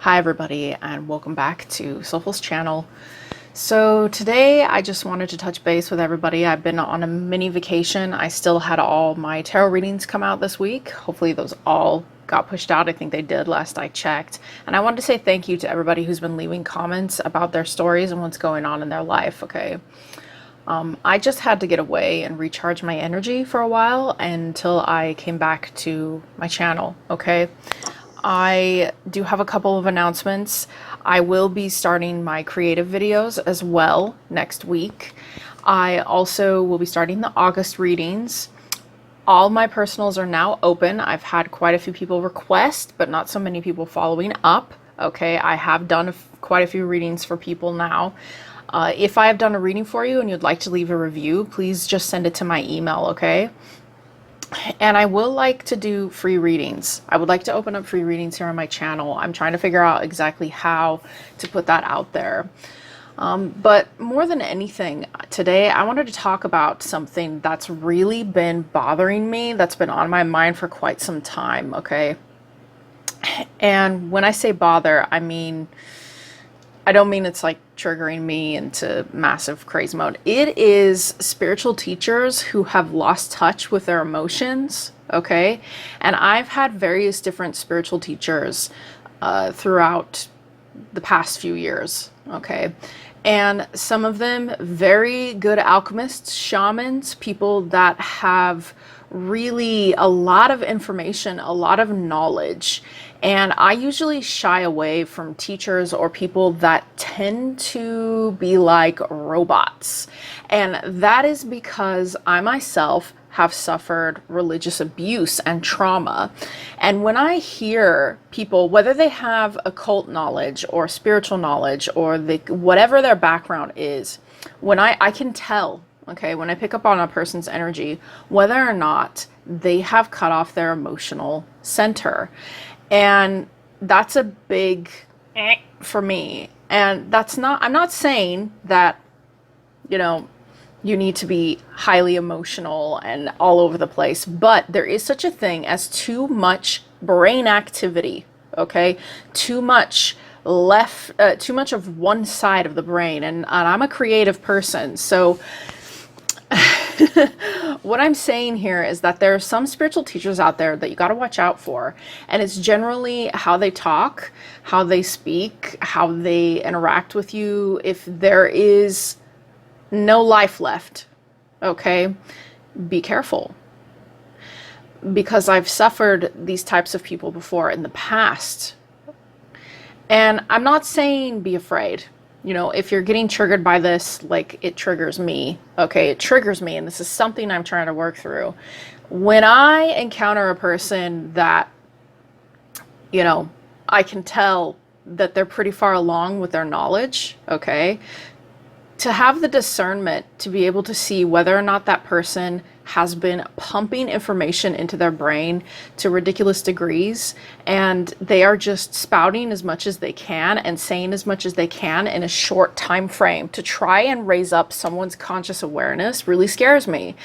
Hi everybody, and welcome back to Soulful's channel. So today I just wanted to touch base with everybody. I've been on a mini vacation. I still had all my tarot readings come out this week. Hopefully those all got pushed out. I think they did last I checked. And I wanted to say thank you to everybody who's been leaving comments about their stories and what's going on in their life, okay? I just had to get away and recharge my energy for a while until I came back to my channel, okay? I do have a couple of announcements. I will be starting my creative videos as well next week. I also will be starting the August readings. All my personals are now open. I've had quite a few people request, but not so many people following up. Okay, I have done quite a few readings for people now. If I have done a reading for you and you'd like to leave a review, please just send it to my email, okay? And I will like to do free readings. I would like to open up free readings here on my channel. I'm trying to figure out exactly how to put that out there. But more than anything, today I wanted to talk about something that's really been bothering me, that's been on my mind for quite some time, okay? And when I say bother, I don't mean it's like triggering me into massive crazy mode. It is spiritual teachers who have lost touch with their emotions, okay? And I've had various different spiritual teachers throughout the past few years, okay? And some of them very good alchemists, shamans, people that have really a lot of information, a lot of knowledge. And I usually shy away from teachers or people that tend to be like robots. And that is because I myself have suffered religious abuse and trauma. And when I hear people, whether they have occult knowledge or spiritual knowledge or whatever their background is, when I can tell, okay, when I pick up on a person's energy, whether or not they have cut off their emotional center. And that's a big for me. And I'm not saying that, you need to be highly emotional and all over the place, but there is such a thing as too much brain activity, okay? Too much of one side of the brain. And I'm a creative person, so what I'm saying here is that there are some spiritual teachers out there that you got to watch out for. And it's generally how they talk, how they speak, how they interact with you. If there is no life left, okay, be careful. Because I've suffered these types of people before in the past. And I'm not saying be afraid. If you're getting triggered by this, like it triggers me, okay, it triggers me, and this is something I'm trying to work through. When I encounter a person that, I can tell that they're pretty far along with their knowledge, okay, to have the discernment to be able to see whether or not that person has been pumping information into their brain to ridiculous degrees, and they are just spouting as much as they can and saying as much as they can in a short time frame to try and raise up someone's conscious awareness really scares me.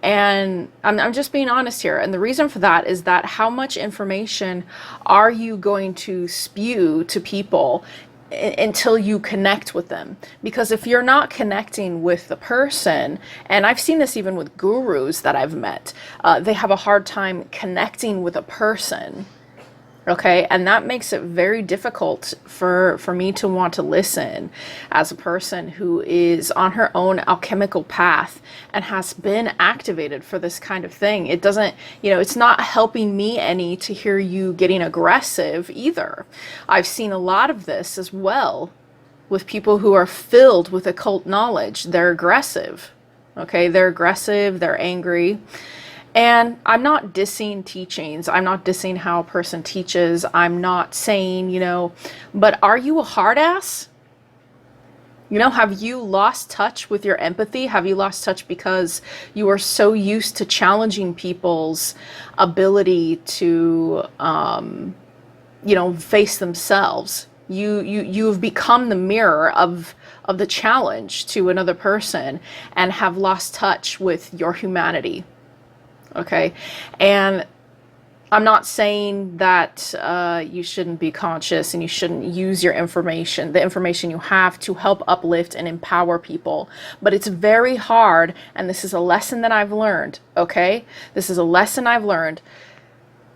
And I'm just being honest here. And the reason for that is that how much information are you going to spew to people until you connect with them? Because if you're not connecting with the person, and I've seen this even with gurus that I've met, they have a hard time connecting with a person, okay? And that makes it very difficult for me to want to listen as a person who is on her own alchemical path and has been activated for this kind of thing. It doesn't, it's not helping me any to hear you getting aggressive either. I've seen a lot of this as well with people who are filled with occult knowledge. They're aggressive, okay? They're aggressive, they're angry. And I'm not dissing teachings. I'm not dissing how a person teaches. I'm not saying, but are you a hard ass? Have you lost touch with your empathy? Have you lost touch because you are so used to challenging people's ability to, face themselves? You've become the mirror of the challenge to another person and have lost touch with your humanity. Okay. And I'm not saying that you shouldn't be conscious and you shouldn't use your information, the information you have, to help uplift and empower people. But it's very hard, and this is a lesson that I've learned, okay? This is a lesson I've learned,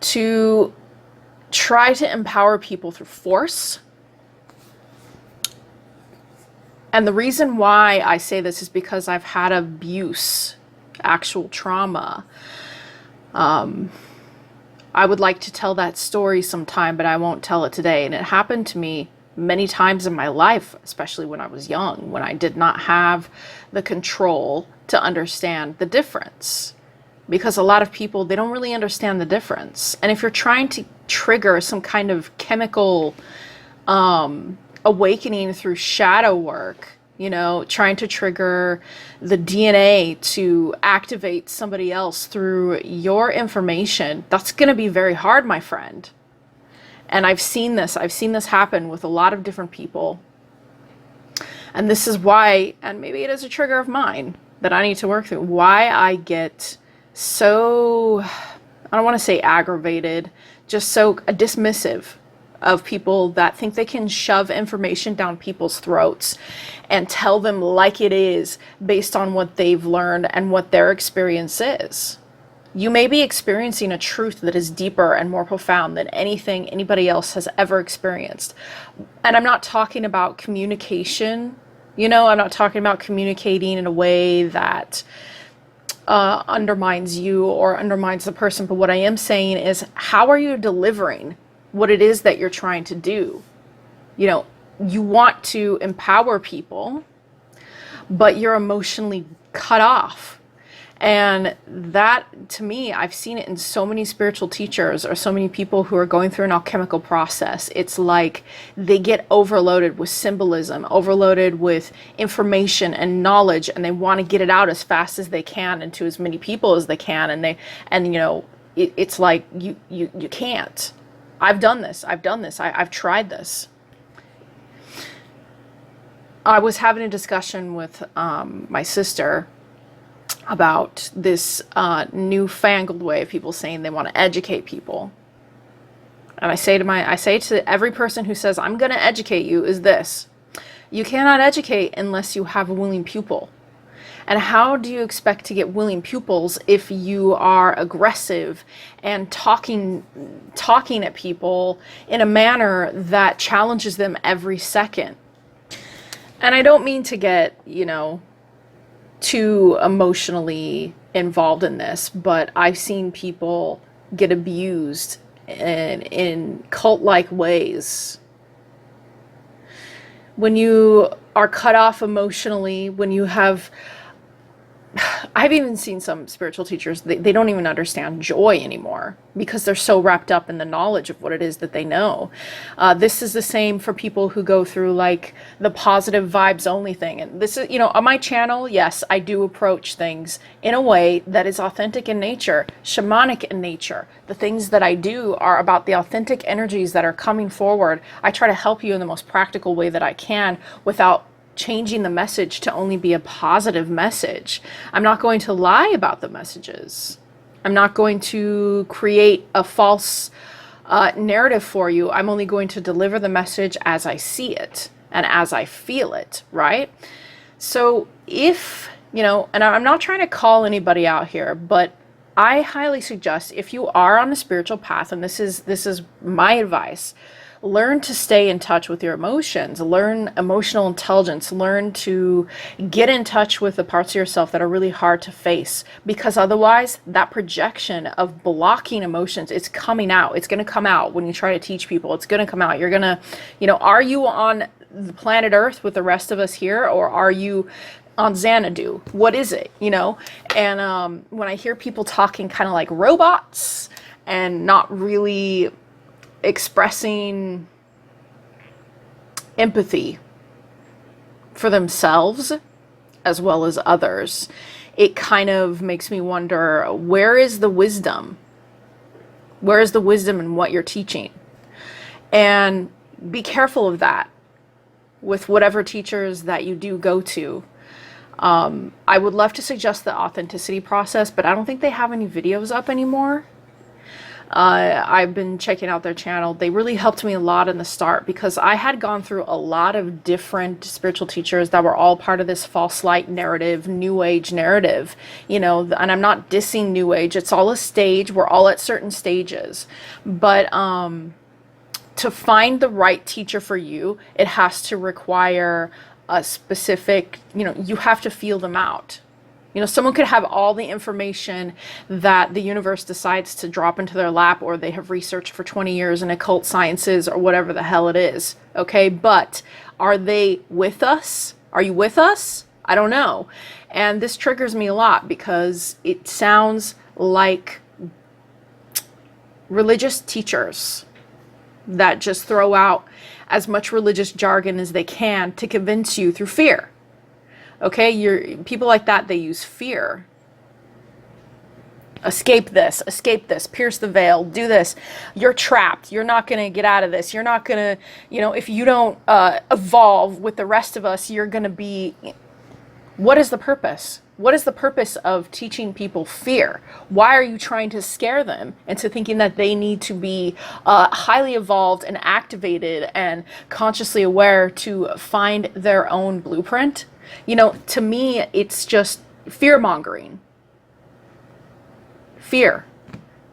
to try to empower people through force. And the reason why I say this is because I've had abuse, actual trauma. I would like to tell that story sometime, but I won't tell it today. And it happened to me many times in my life, especially when I was young, when I did not have the control to understand the difference. Because a lot of people, they don't really understand the difference. And if you're trying to trigger some kind of chemical awakening through shadow work, you know, trying to trigger the DNA to activate somebody else through your information, that's going to be very hard, my friend. And I've seen this happen with a lot of different people. And this is why, and maybe it is a trigger of mine that I need to work through, why I get so, I don't want to say aggravated, just so dismissive of people that think they can shove information down people's throats and tell them like it is based on what they've learned and what their experience is. You may be experiencing a truth that is deeper and more profound than anything anybody else has ever experienced. And I'm not talking about communication, you know, I'm not talking about communicating in a way that undermines you or undermines the person. But what I am saying is, how are you delivering what it is that you're trying to do? You know, you want to empower people, but you're emotionally cut off. And that, to me, I've seen it in so many spiritual teachers or so many people who are going through an alchemical process. It's like they get overloaded with symbolism, overloaded with information and knowledge, and they want to get it out as fast as they can and to as many people as they can. And you know, it's like you can't. I've done this. I've tried this. I was having a discussion with my sister about this newfangled way of people saying they want to educate people. And I say to every person who says, I'm going to educate you, is this: you cannot educate unless you have a willing pupil. And how do you expect to get willing pupils if you are aggressive and talking at people in a manner that challenges them every second? And I don't mean to get, you know, too emotionally involved in this, but I've seen people get abused in cult-like ways. When you are cut off emotionally, when you have, I've even seen some spiritual teachers, they don't even understand joy anymore because they're so wrapped up in the knowledge of what it is that they know. This is the same for people who go through like the positive vibes only thing. And this is, you know, on my channel, yes, I do approach things in a way that is authentic in nature, shamanic in nature. The things that I do are about the authentic energies that are coming forward. I try to help you in the most practical way that I can without changing the message to only be a positive message. I'm not going to lie about the messages. I'm not going to create a false narrative for you. I'm only going to deliver the message as I see it and as I feel it, right? So if, you know, and I'm not trying to call anybody out here, but I highly suggest, if you are on a spiritual path, and this is my advice, learn to stay in touch with your emotions, learn emotional intelligence, learn to get in touch with the parts of yourself that are really hard to face, because otherwise that projection of blocking emotions, it's coming out. It's going to come out when you try to teach people. It's going to come out. You're going to, you know, are you on the planet Earth with the rest of us here, or are you on Xanadu? What is it, you know? And when I hear people talking kind of like robots and not really expressing empathy for themselves as well as others, it kind of makes me wonder, where is the wisdom? Where is the wisdom in what you're teaching? And be careful of that with whatever teachers that you do go to. I would love to suggest the authenticity process, but I don't think they have any videos up anymore. I've been checking out their channel. They really helped me a lot in the start because I had gone through a lot of different spiritual teachers that were all part of this false light narrative, new age narrative, you know, and I'm not dissing new age. It's all a stage. We're all at certain stages. But to find the right teacher for you, it has to require a specific, you know, you have to feel them out. You know, someone could have all the information that the universe decides to drop into their lap, or they have researched for 20 years in occult sciences or whatever the hell it is. Okay. But are they with us? Are you with us? I don't know. And this triggers me a lot because it sounds like religious teachers that just throw out as much religious jargon as they can to convince you through fear. Okay, people like that, they use fear. Escape this, pierce the veil, do this. You're trapped. You're not going to get out of this. You're not going to, you know, if you don't evolve with the rest of us, you're going to be... What is the purpose? What is the purpose of teaching people fear? Why are you trying to scare them into thinking that they need to be highly evolved and activated and consciously aware to find their own blueprint? You know, to me, it's just fear mongering. Fear.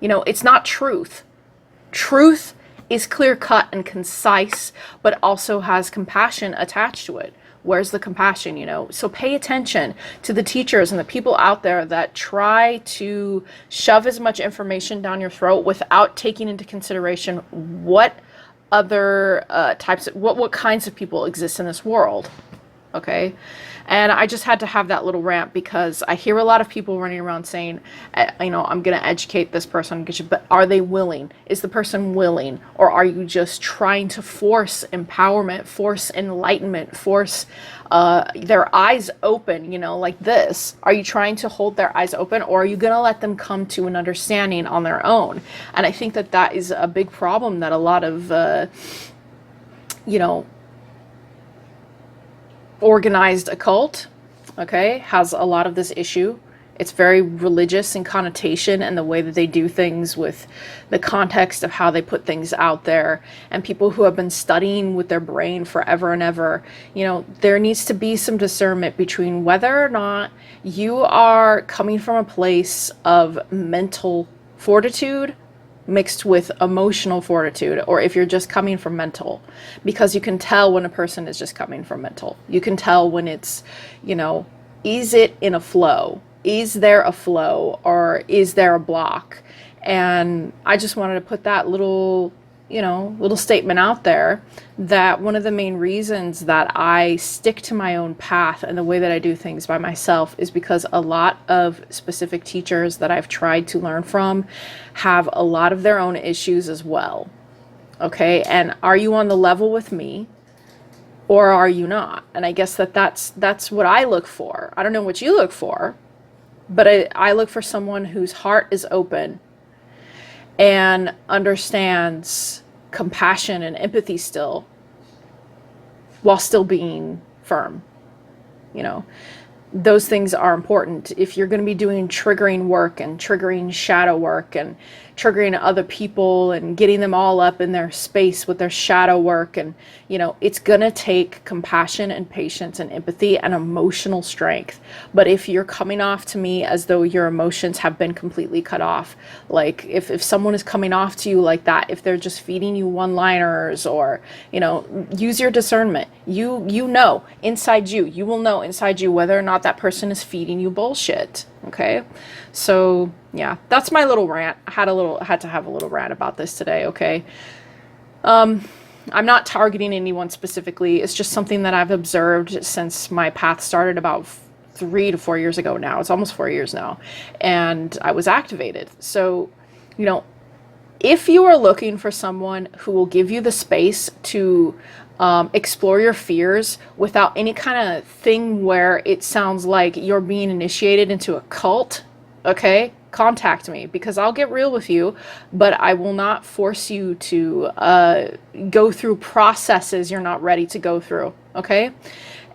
You know, it's not truth. Truth is clear cut and concise, but also has compassion attached to it. Where's the compassion, you know? So pay attention to the teachers and the people out there that try to shove as much information down your throat without taking into consideration what other types of, what kinds of people exist in this world. Okay. And I just had to have that little rant because I hear a lot of people running around saying, you know, I'm going to educate this person, but are they willing? Is the person willing? Or are you just trying to force empowerment, force enlightenment, force their eyes open, you know, like this? Are you trying to hold their eyes open, or are you going to let them come to an understanding on their own? And I think that that is a big problem that a lot of, you know, organized occult, okay, has a lot of this issue. It's very religious in connotation and the way that they do things with the context of how they put things out there. And people who have been studying with their brain forever and ever, you know, there needs to be some discernment between whether or not you are coming from a place of mental fortitude mixed with emotional fortitude, or if you're just coming from mental, because you can tell when a person is just coming from mental. You can tell when it's, you know, is it in a flow? Is there a flow, or is there a block? And I just wanted to put that little, you know, little statement out there, that one of the main reasons that I stick to my own path and the way that I do things by myself is because a lot of specific teachers that I've tried to learn from have a lot of their own issues as well. Okay. And are you on the level with me, or are you not? And I guess that's what I look for. I don't know what you look for, but I look for someone whose heart is open and understands compassion and empathy still, while still being firm. You know, those things are important. If you're going to be doing triggering work and triggering shadow work and triggering other people and getting them all up in their space with their shadow work, and, you know, it's going to take compassion and patience and empathy and emotional strength. But if you're coming off to me as though your emotions have been completely cut off, like if someone is coming off to you like that, if they're just feeding you one-liners, or, you know, use your discernment. You know inside you, you will know inside you whether or not that person is feeding you bullshit. Okay. So yeah, that's my little rant. I had to have a little rant about this today. Okay. I'm not targeting anyone specifically. It's just something that I've observed since my path started about 3 to 4 years ago now. It's almost 4 years now. And I was activated. So, you know, if you are looking for someone who will give you the space to explore your fears without any kind of thing where it sounds like you're being initiated into a cult, okay, contact me, because I'll get real with you, but I will not force you to go through processes you're not ready to go through, okay?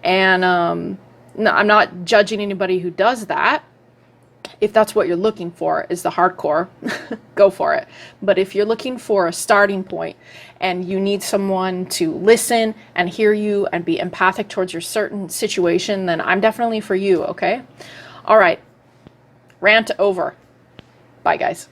And no, I'm not judging anybody who does that. If that's what you're looking for, is the hardcore, go for it. But if you're looking for a starting point and you need someone to listen and hear you and be empathic towards your certain situation, then I'm definitely for you, okay? All right, rant over. Bye, guys.